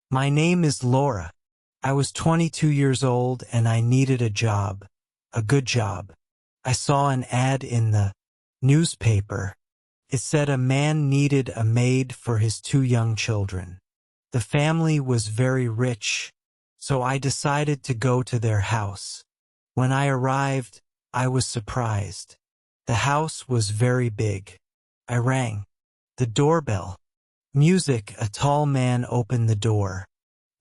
My name is Laura. I was 22 years old and I needed a job, a good job. I saw an ad in the newspaper. It said a man needed a maid for his two young children. The family was very rich, so I decided to go to their house. When I arrived, I was surprised. The house was very big. I rang the doorbell. Music, a tall man opened the door.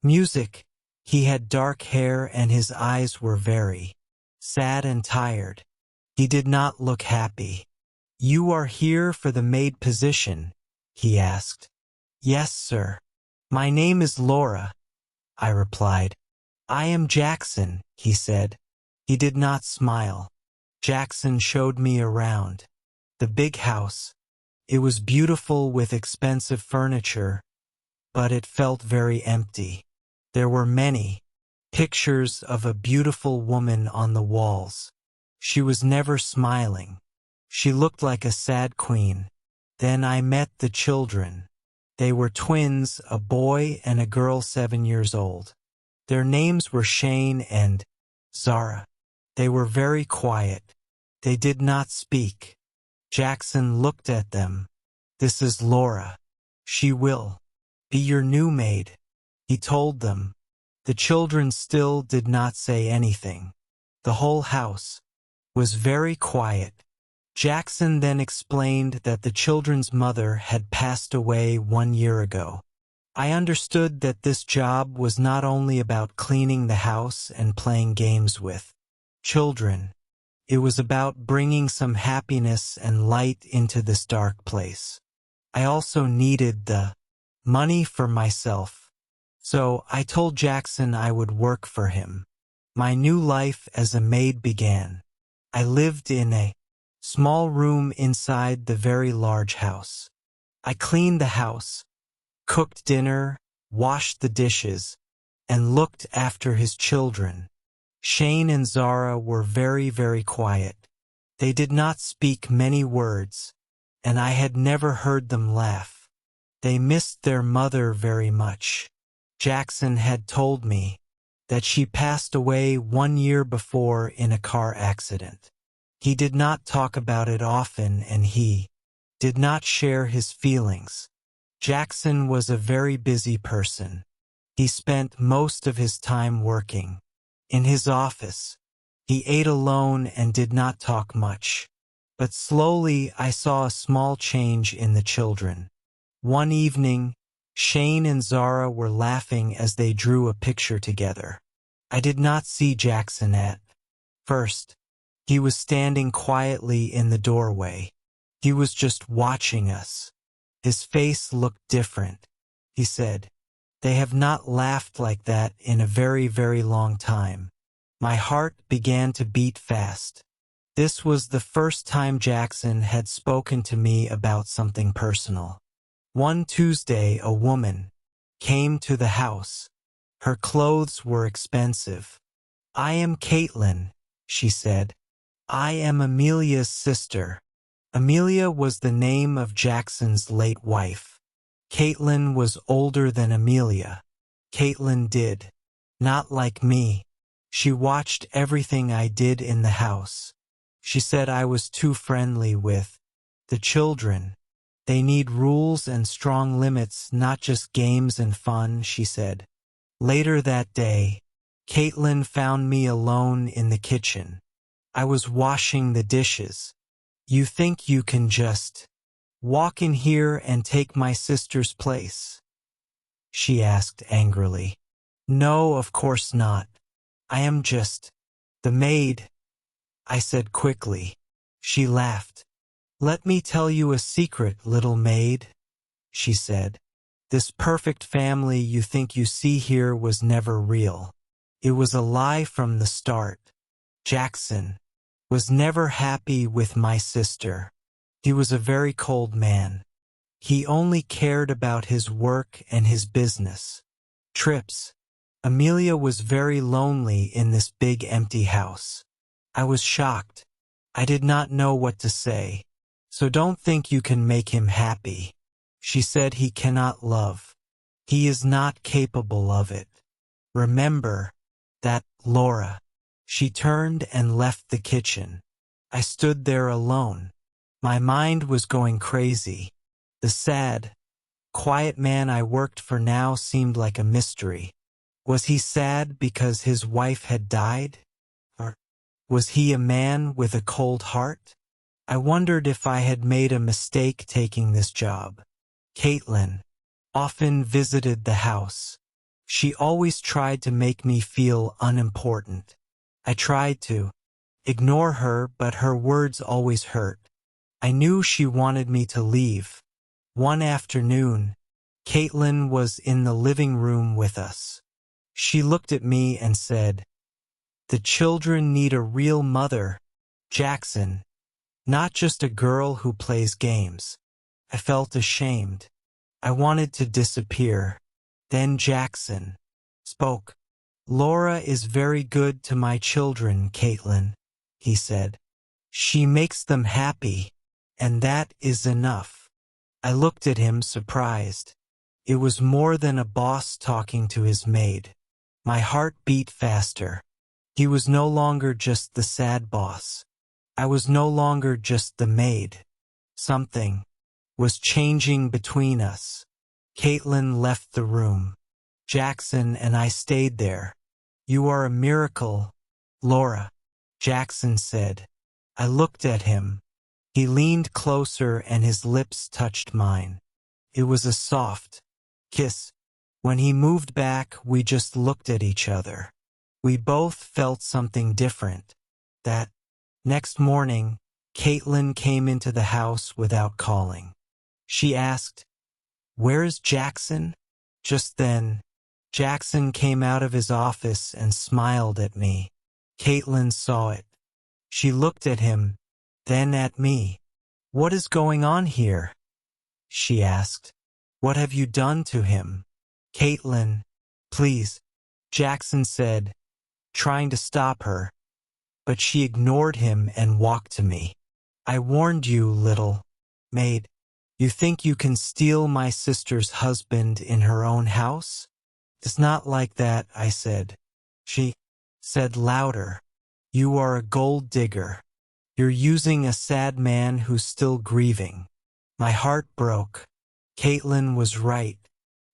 Music, he had dark hair and his eyes were very sad and tired. He did not look happy. You are here for the maid position? He asked. Yes, sir. My name is Laura, I replied. I am Jackson, he said. He did not smile. Jackson showed me around the big house. It was beautiful with expensive furniture, but it felt very empty. There were many pictures of a beautiful woman on the walls. She was never smiling. She looked like a sad queen. Then I met the children. They were twins, a boy and a girl 7 years old. Their names were Shane and Zara. They were very quiet. They did not speak. Jackson looked at them. This is Laura. She will be your new maid, he told them. The children still did not say anything. The whole house was very quiet. Jackson then explained that the children's mother had passed away 1 year ago. I understood that this job was not only about cleaning the house and playing games with children. It was about bringing some happiness and light into this dark place. I also needed the money for myself. So I told Jackson I would work for him. My new life as a maid began. I lived in a small room inside the very large house. I cleaned the house, cooked dinner, washed the dishes, and looked after his children. Shane and Zara were very, very quiet. They did not speak many words, and I had never heard them laugh. They missed their mother very much. Jackson had told me that she passed away 1 year before in a car accident. He did not talk about it often and he did not share his feelings. Jackson was a very busy person. He spent most of his time working. In his office, he ate alone and did not talk much. But slowly I saw a small change in the children. One evening, Shane and Zara were laughing as they drew a picture together. I did not see Jackson at first. He was standing quietly in the doorway. He was just watching us. His face looked different. He said, "They have not laughed like that in a very, very long time." My heart began to beat fast. This was the first time Jackson had spoken to me about something personal. One Tuesday, a woman came to the house. Her clothes were expensive. "I am Caitlin," she said. "I am Amelia's sister." Amelia was the name of Jackson's late wife. Caitlin was older than Amelia. Caitlin did not like me. She watched everything I did in the house. She said I was too friendly with the children. They need rules and strong limits, not just games and fun, she said. Later that day, Caitlin found me alone in the kitchen. I was washing the dishes. "You think you can just walk in here and take my sister's place?" she asked angrily. "No, of course not. I am just the maid," I said quickly. She laughed. "Let me tell you a secret, little maid," she said. "This perfect family you think you see here was never real. It was a lie from the start. Jackson was never happy with my sister. He was a very cold man. He only cared about his work and his business trips. Amelia was very lonely in this big empty house. I was shocked. I did not know what to say. So don't think you can make him happy. She said he cannot love He is not capable of it. Remember that, Laura." She turned and left the kitchen. I stood there alone. My mind was going crazy. The sad, quiet man I worked for now seemed like a mystery. Was he sad because his wife had died? Or was he a man with a cold heart? I wondered if I had made a mistake taking this job. Caitlin often visited the house. She always tried to make me feel unimportant. I tried to ignore her, but her words always hurt. I knew she wanted me to leave. One afternoon, Caitlin was in the living room with us. She looked at me and said, "The children need a real mother, Jackson, not just a girl who plays games." I felt ashamed. I wanted to disappear. Then Jackson spoke. "Laura is very good to my children, Caitlin," he said. "She makes them happy, and that is enough." I looked at him surprised. It was more than a boss talking to his maid. My heart beat faster. He was no longer just the sad boss. I was no longer just the maid. Something was changing between us. Caitlin left the room. Jackson and I stayed there. "You are a miracle, Laura," Jackson said. I looked at him. He leaned closer and his lips touched mine. It was a soft kiss. When he moved back, we just looked at each other. We both felt something different. That next morning, Caitlin came into the house without calling. She asked, "Where is Jackson?" Just then, Jackson came out of his office and smiled at me. Caitlin saw it. She looked at him, then at me. "What is going on here?" she asked. "What have you done to him?" "Caitlin, please," Jackson said, trying to stop her. But she ignored him and walked to me. "I warned you, little maid. You think you can steal my sister's husband in her own house?" "It's not like that," I said. She said louder, "You are a gold digger. You're using a sad man who's still grieving." My heart broke. Caitlin was right.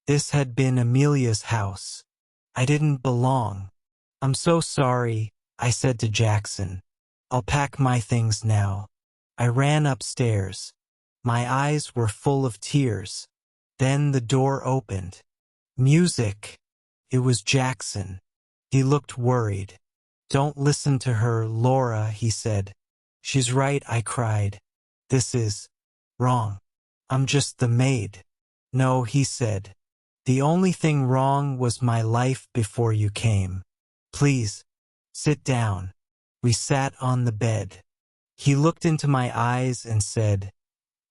This had been Amelia's house. I didn't belong. "I'm so sorry," I said to Jackson. "I'll pack my things now." I ran upstairs. My eyes were full of tears. Then the door opened. Music. It was Jackson. He looked worried. "Don't listen to her, Laura," he said. "She's right," I cried. "This is wrong. I'm just the maid." "No," he said. "The only thing wrong was my life before you came. Please, sit down." We sat on the bed. He looked into my eyes and said,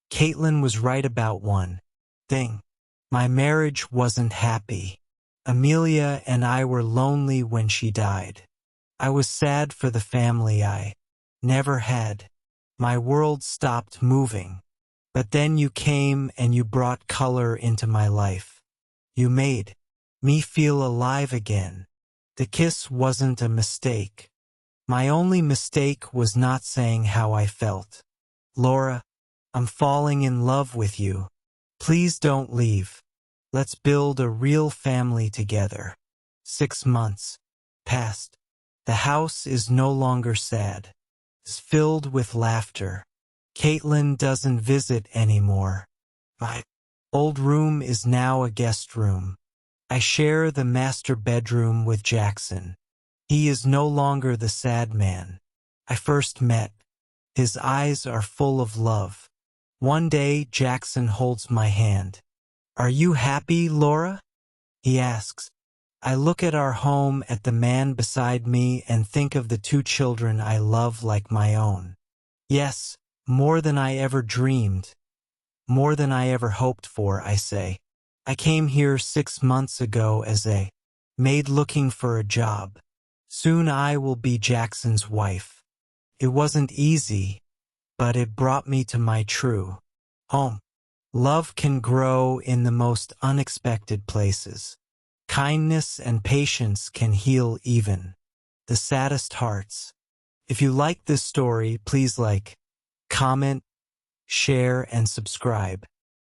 "Caitlin was right about one thing. My marriage wasn't happy. Amelia and I were lonely when she died. I was sad for the family I never had. My world stopped moving. But then you came and you brought color into my life. You made me feel alive again. The kiss wasn't a mistake. My only mistake was not saying how I felt. Laura, I'm falling in love with you. Please don't leave. Let's build a real family together." 6 months passed. The house is no longer sad. It's filled with laughter. Caitlin doesn't visit anymore. My old room is now a guest room. I share the master bedroom with Jackson. He is no longer the sad man I first met. His eyes are full of love. One day, Jackson holds my hand. "Are you happy, Laura?" he asks. I look at our home, at the man beside me, and think of the 2 children I love like my own. "Yes, more than I ever dreamed. More than I ever hoped for," I say. "I came here 6 months ago as a maid looking for a job. Soon I will be Jackson's wife. It wasn't easy, but it brought me to my true home." Love can grow in the most unexpected places. Kindness and patience can heal even the saddest hearts. If you like this story, please like, comment, share, and subscribe.